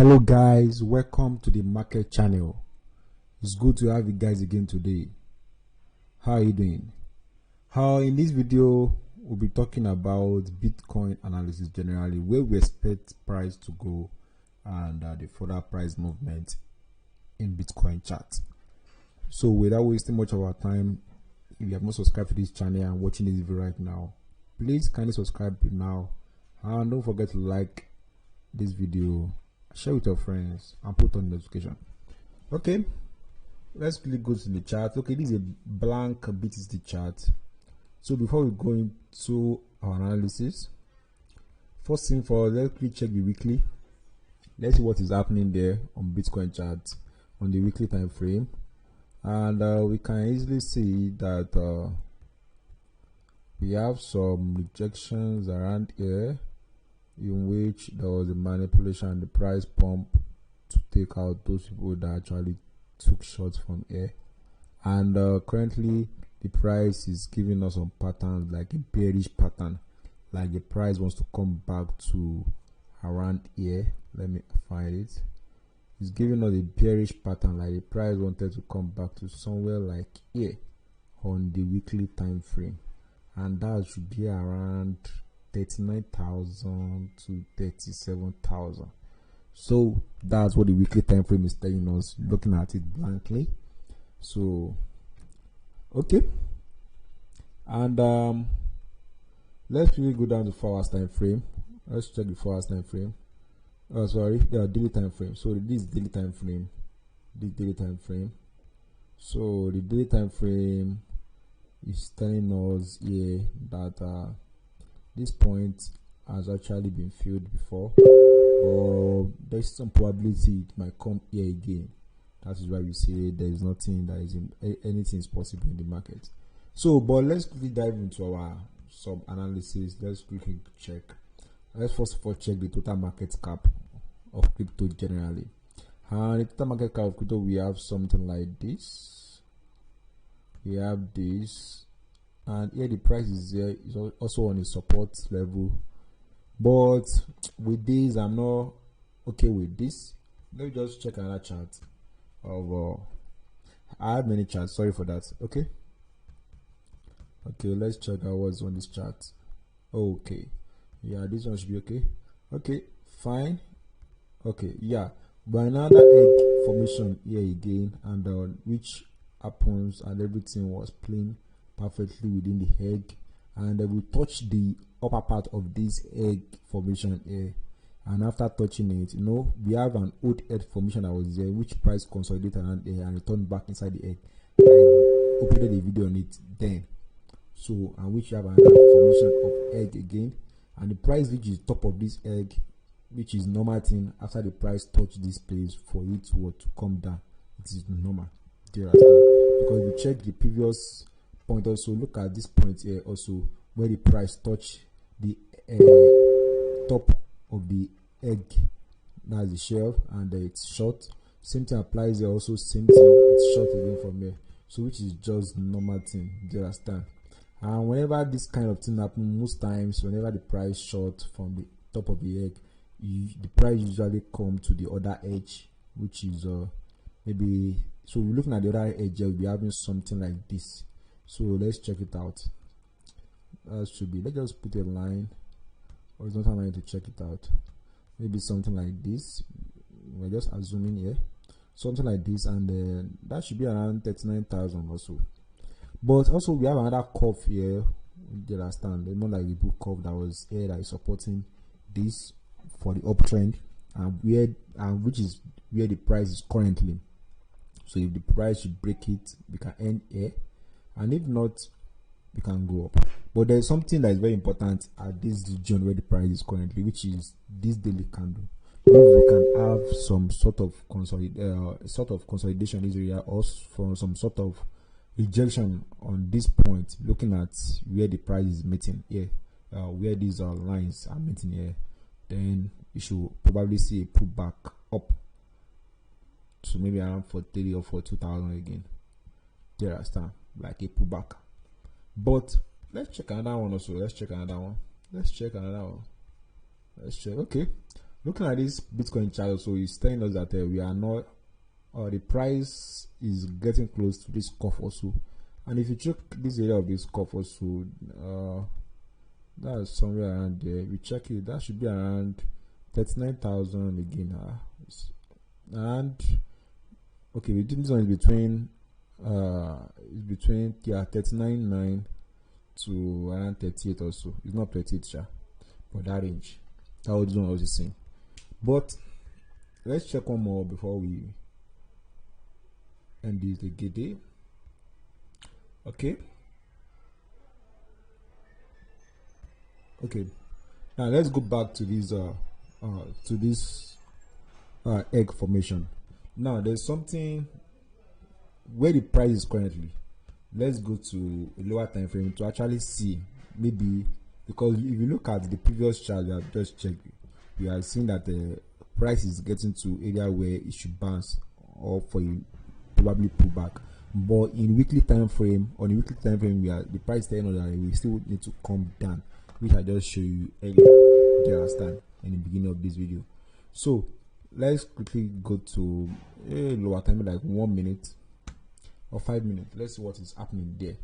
Hello guys, welcome to the market channel. It's good to have you guys again today. How are you doing? In this video we'll be talking about Bitcoin analysis generally, where we expect price to go and the further price movement in Bitcoin chart. So without wasting much of our time, if you have not subscribed to this channel and watching this video right now, please kindly subscribe now and don't forget to like this video, share with your friends and put on notification. Okay, let's quickly go to the chart. Okay, this is a blank BTC chart. So before we go into our analysis, first thing first, let's quickly check the weekly. Let's see what is happening there on Bitcoin chart on the weekly time frame, and we can easily see that we have some rejections around here, in which there was a manipulation and the price pump to take out those people that actually took shots from here. And currently the price is giving us some patterns, like a bearish pattern, like the price wants to come back to around here. Let me find it. It's giving us a bearish pattern, like the price wanted to come back to somewhere like here on the weekly time frame, and that should be around 39,000 to 37,000. So that's what the weekly time frame is telling us, looking at it blankly. So okay, and let's really go down to 4 hours time frame. Let's check the 4 hours time frame. Oh, sorry, the daily time frame. So this is daily time frame. So the daily time frame is telling us here that this point has actually been filled before, or there's some probability it might come here again. That is why we say there is nothing that is anything is possible in the market. So but let's quickly dive into our sub analysis. Let's quickly check. Let's first of all check the total market cap of crypto generally. And the total market cap of crypto, we have something like this. We have this, and here the price is there, is also on a support level. But with this, I'm not okay with this. Let me just check another chart of I have many charts, sorry for that. Okay, let's check out what's on this chart. Okay, yeah, this one should be okay. Okay, fine. Okay, yeah, but another egg formation here again, and which happens, and everything was playing perfectly within the egg, and we touch the upper part of this egg formation here, and after touching it, we have an old egg formation that was there, which price consolidated around there and returned back inside the egg. I uploaded a video on it then. So, and which have another formation of egg again, and the price which is top of this egg, which is normal thing, after the price touch this place for it to come down, it is normal. Because we check the previous point, also look at this point here also, where the price touch the top of the egg, that's the shell, and it's short. Same thing applies here also, same thing, it's short again from here. So which is just normal thing, do you understand? And whenever this kind of thing happens, most times whenever the price short from the top of the egg, the price usually come to the other edge, which is maybe, so we're looking at the other edge, we'll be having something like this. So let's check it out. Should be, let's just put a line, horizontal line, to check it out. Maybe something like this. We're just assuming here something like this, and that should be around 39,000 or so. But also we have another curve here, you understand, more like the book curve that was here, that is supporting this for the uptrend, and which is where the price is currently. So if the price should break it, we can end here, and if not, we can go up. But there is something that is very important at this region where the price is currently, which is this daily candle. If we can have some sort of consolidation in this area, or from some sort of rejection on this point, looking at where the price is meeting here, where these lines are meeting here, then you should probably see a pullback up to maybe around 43 or 42,000 again. Do you understand? Like a pullback. But let's check another one also. Let's check. Okay, looking at this Bitcoin chart also is telling us that we are not, the price is getting close to this cuff also. And if you check this area of this cuff also, that's somewhere around there. We check it, that should be around 39,000 again. And okay, we did this one is between 39.9 to around 38 or so. It's not 38 sure, but that range. That was one I was saying. But let's check one more before we end this day. Okay. Now let's go back to this egg formation. Now there's something where the price is currently. Let's go to a lower time frame to actually see, maybe, because if you look at the previous chart that I just checked, we are seeing that the price is getting to area where it should bounce or for a probably pull back. But in weekly time frame, the price telling us that we still need to come down, which I just showed you earlier. Do you understand? In the beginning of this video. So let's quickly go to a lower time, like 1 minute or 5 minutes. Let's see what is happening there.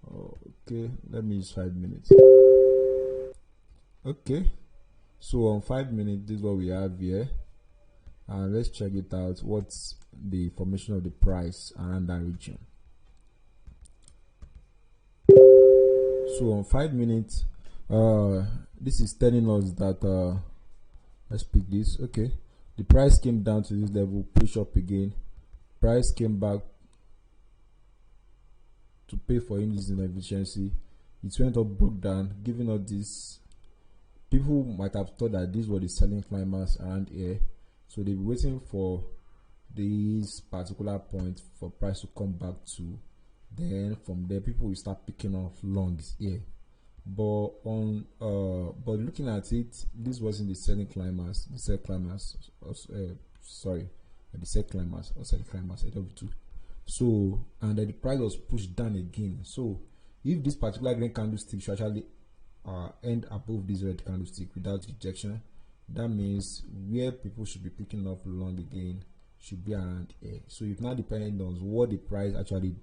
Okay, let me use 5 minutes. Okay, so on 5 minutes, this is what we have here, and let's check it out. What's the formation of the price around that region? So on 5 minutes, this is telling us that let's pick this. Okay, the price came down to this level, push up again, price came back to pay for indices and efficiency. It went up, broke down, giving us this. People might have thought that these were the selling climbers around here, so they'll be waiting for this particular point for price to come back to. Then from there, people will start picking off longs here. But on but looking at it, this wasn't the selling climbers, the sell climbers. Sorry, the sell climbers or sell climbers. So, and then the price was pushed down again. So if this particular green candlestick should actually end above this red candlestick without rejection, that means where people should be picking up long again should be around here. So it now depends on what the price actually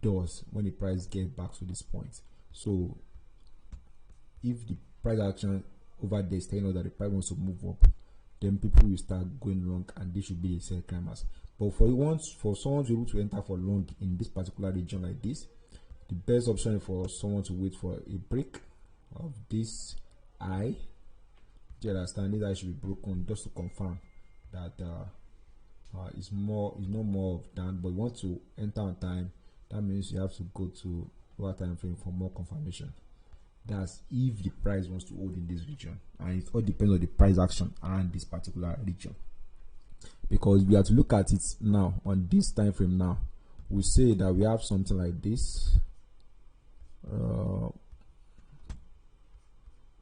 does when the price gets back to this point. So if the price action over there is telling us that the price wants to move up, then people will start going long, and this should be the sell climbers. But for someone to be able to enter for long in this particular region like this, the best option is for someone to wait for a break of this eye. Do you understand? This eye should be broken just to confirm that it's no more of that. But you want to enter on time, that means you have to go to lower time frame for more confirmation. That's if the price wants to hold in this region, and it all depends on the price action around this particular region. Because we have to look at it now on this time frame. Now we say that we have something like this.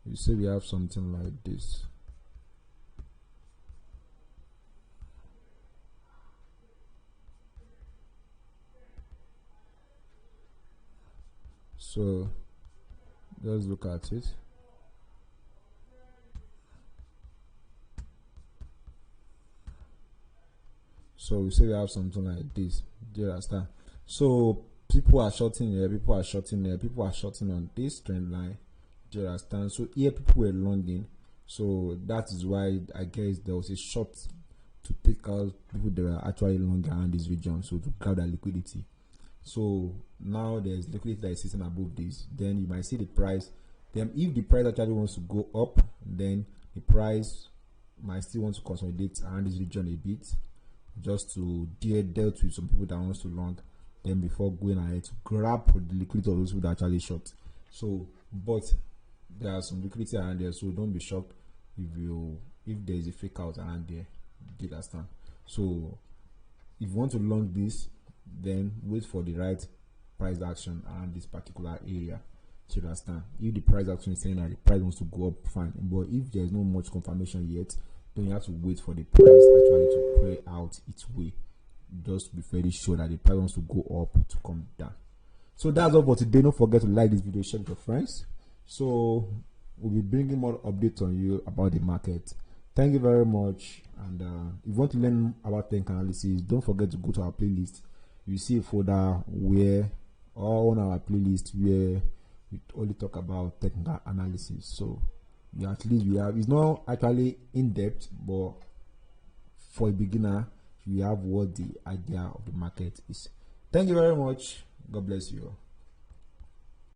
We say we have something like this. So let's look at it. So we say we have something like this. Do you understand? So people are shorting here, people are shorting here, people are shorting on this trend line. Do you understand? So here people were longing. So that is why I guess there was a short to take out people that were actually long around this region, so to grab that liquidity. So now there's liquidity that is sitting above this. Then you might see the price. Then if the price actually wants to go up, then the price might still want to consolidate around this region a bit, just to dealt with some people that wants to long, then before going ahead to grab the liquidity of those who actually short. So but there are some liquidity around there, so don't be shocked if there is a fake out around there. Do you understand? So if you want to long this, then wait for the right price action around this particular area. Do you understand? If the price action is saying that the price wants to go up, fine. But if there is no much confirmation yet, then you have to wait for the price actually to play out its way, just to be very sure that the price wants to go up to come down. So that's all for today. Don't forget to like this video, share with your friends. So we'll be bringing more updates on you about the market. Thank you very much. And if you want to learn about technical analysis, don't forget to go to our playlist. You see a folder where, or on our playlist where we only talk about technical analysis. So at least we have, it's not actually in depth, but for a beginner, you have what the idea of the market is. Thank you very much. God bless you.